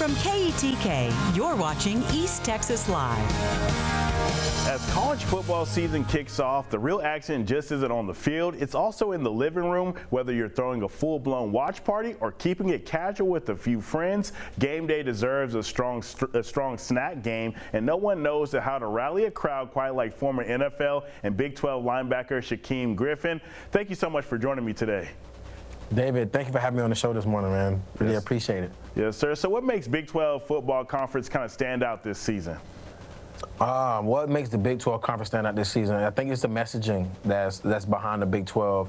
From KETK, you're watching East Texas Live. As college football season kicks off, the real action just isn't on the field. It's also in the living room, whether you're throwing a full-blown watch party or keeping it casual with a few friends. Game day deserves a strong snack game, and no one knows how to rally a crowd quite like former NFL and Big 12 linebacker Shaquem Griffin. Thank you so much for joining me today. David, thank you for having me on the show this morning, man. Really appreciate it. Yes, sir. So what makes Big 12 football conference kind of stand out this season? What makes the Big 12 conference stand out this season? I think it's the messaging that's behind the Big 12.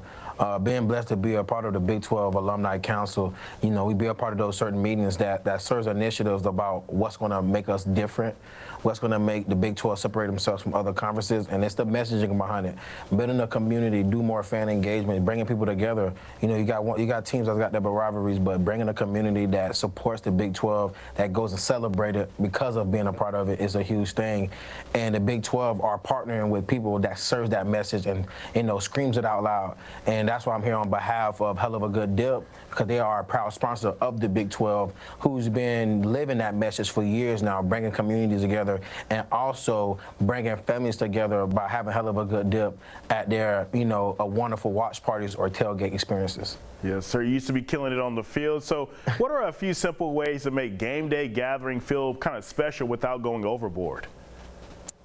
Being blessed to be a part of the Big 12 Alumni Council, you know, we be a part of those certain meetings that serves initiatives about what's going to make us different, what's going to make the Big 12 separate themselves from other conferences, and it's the messaging behind it. Building a community, do more fan engagement, bringing people together. You know, you got teams that's got their rivalries, but bringing a community that supports the Big 12, that goes and celebrate it because of being a part of it is a huge thing. And the Big 12 are partnering with people that serves that message and, you know, screams it out loud. And that's why I'm here on behalf of Hell of a Good Dip, because they are a proud sponsor of the Big 12, who's been living that message for years now, bringing communities together and also bringing families together by having Hell of a Good Dip at their, you know, wonderful watch parties or tailgate experiences. Yes, sir. You used to be killing it on the field. So what are a few simple ways to make game day gathering feel kind of special without going overboard?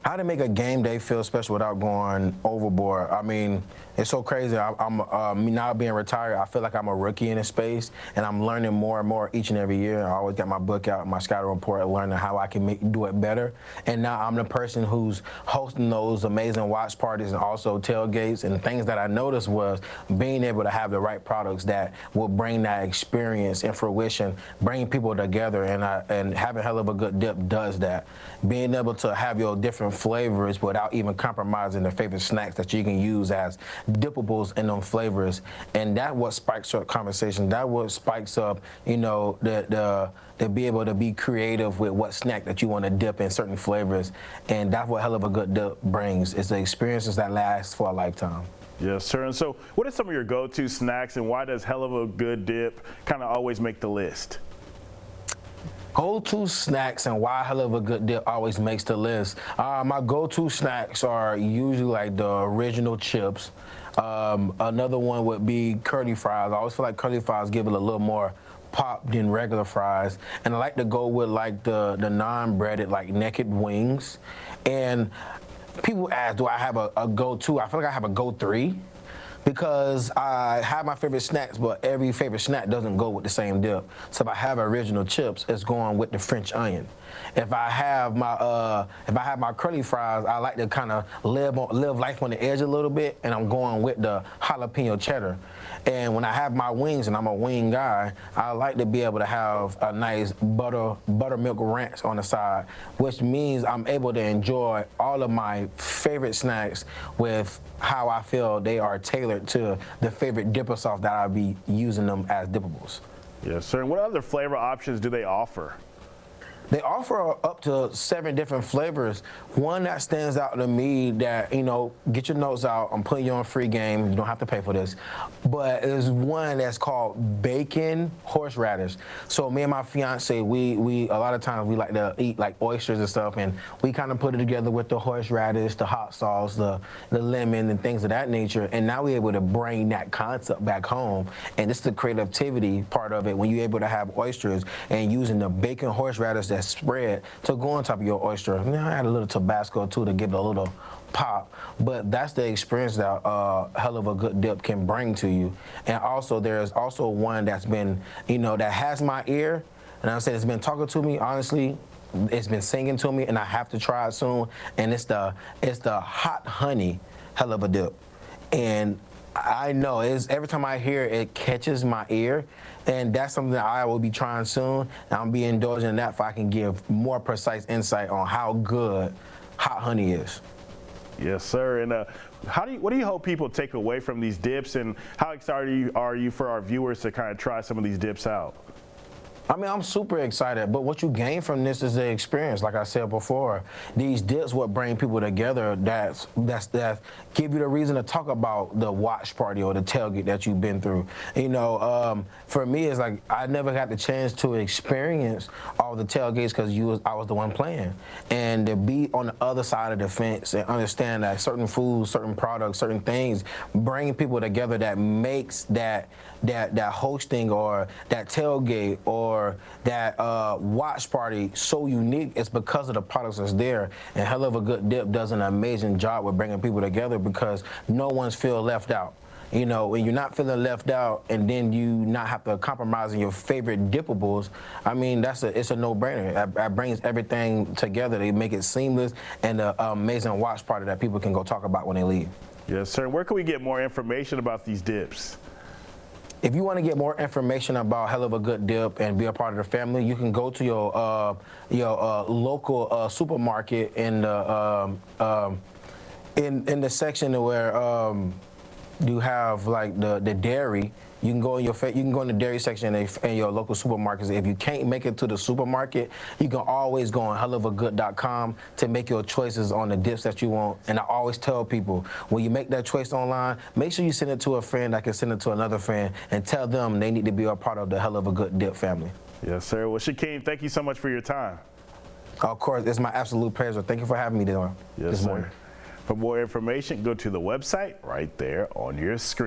How to make a game day feel special without going overboard. I mean, it's so crazy. I'm now being retired, I feel like I'm a rookie in this space, and I'm learning more and more each and every year. I always got my book out, my scouting report, learning how I can do it better. And now I'm the person who's hosting those amazing watch parties and also tailgates. And the things that I noticed was being able to have the right products that will bring that experience and fruition, bringing people together, and having Hell of a Good Dip does that. Being able to have your different flavors without even compromising the favorite snacks that you can use as dippables in them flavors, and that's what spikes up conversation. That what spikes up, you know, to be able to be creative with what snack that you want to dip in certain flavors, and that's what Hell of a Good Dip brings. It's the experiences that last for a lifetime. Yes, sir. And so, what are some of your go-to snacks, and why does Hell of a Good Dip kind of always make the list? Go-to snacks and why Hell of a Good Dip always makes the list. My go-to snacks are usually like the original chips. Another one would be curly fries. I always feel like curly fries give it a little more pop than regular fries. And I like to go with like the non-breaded, like naked wings. And people ask, do I have a go-to? I feel like I have a go-3. Because I have my favorite snacks, but every favorite snack doesn't go with the same dip. So if I have original chips, it's going with the French onion. If I have my curly fries, I like to kind of live life on the edge a little bit, and I'm going with the jalapeno cheddar. And when I have my wings, and I'm a wing guy, I like to be able to have a nice buttermilk ranch on the side, which means I'm able to enjoy all of my favorite snacks with how I feel they are tailored to the favorite dipper sauce that I'll be using them as dippables. Yes, sir. And what other flavor options do they offer? They offer up to 7 different flavors. One that stands out to me that, you know, get your notes out. I'm putting you on free game. You don't have to pay for this. But there's one that's called bacon horseradish. So me and my fiance, we a lot of times we like to eat like oysters and stuff, and we kind of put it together with the horseradish, the hot sauce, the lemon, and things of that nature. And now we're able to bring that concept back home. And it's the creativity part of it when you're able to have oysters and using the bacon horseradish that's spread to go on top of your oyster. You know, I add a little Tabasco too to give it a little pop, but that's the experience that Hell of a Good Dip can bring to you. And also there's also one that's been, you know, that has my ear, and I'm saying it's been talking to me, honestly. It's been singing to me, and I have to try it soon. And it's the hot honey Hell of a Dip. And I know every time I hear it, it catches my ear, and that's something that I will be trying soon. And I'll be indulging in that if I can give more precise insight on how good hot honey is. Yes, sir. And what do you hope people take away from these dips, and how excited are you for our viewers to kind of try some of these dips out? I mean, I'm super excited, but what you gain from this is the experience. Like I said before, these dips what bring people together. That give you the reason to talk about the watch party or the tailgate that you've been through. You know, for me, it's like I never got the chance to experience all the tailgates because I was the one playing, and to be on the other side of the fence and understand that certain foods, certain products, certain things bring people together that makes that hosting or that tailgate or that watch party so unique. It's because of the products that's there. And Hell of a Good Dip does an amazing job with bringing people together because no one's feel left out. You know, when you're not feeling left out and then you not have to compromise on your favorite dippables, I mean, it's a no-brainer. That brings everything together. They make it seamless and an amazing watch party that people can go talk about when they leave. Yes, sir. Where can we get more information about these dips? If you want to get more information about Hell of a Good Dip and be a part of the family, you can go to your local supermarket in the section where you have like the dairy. You can go in the dairy section in your local supermarkets. If you can't make it to the supermarket, you can always go on hellofagood.com to make your choices on the dips that you want. And I always tell people, when you make that choice online, make sure you send it to a friend that can send it to another friend and tell them they need to be a part of the Hell of a Good Dip family. Yes, sir. Well, Shaquem, thank you so much for your time. Of course, it's my absolute pleasure. Thank you for having me this morning. For more information, go to the website right there on your screen.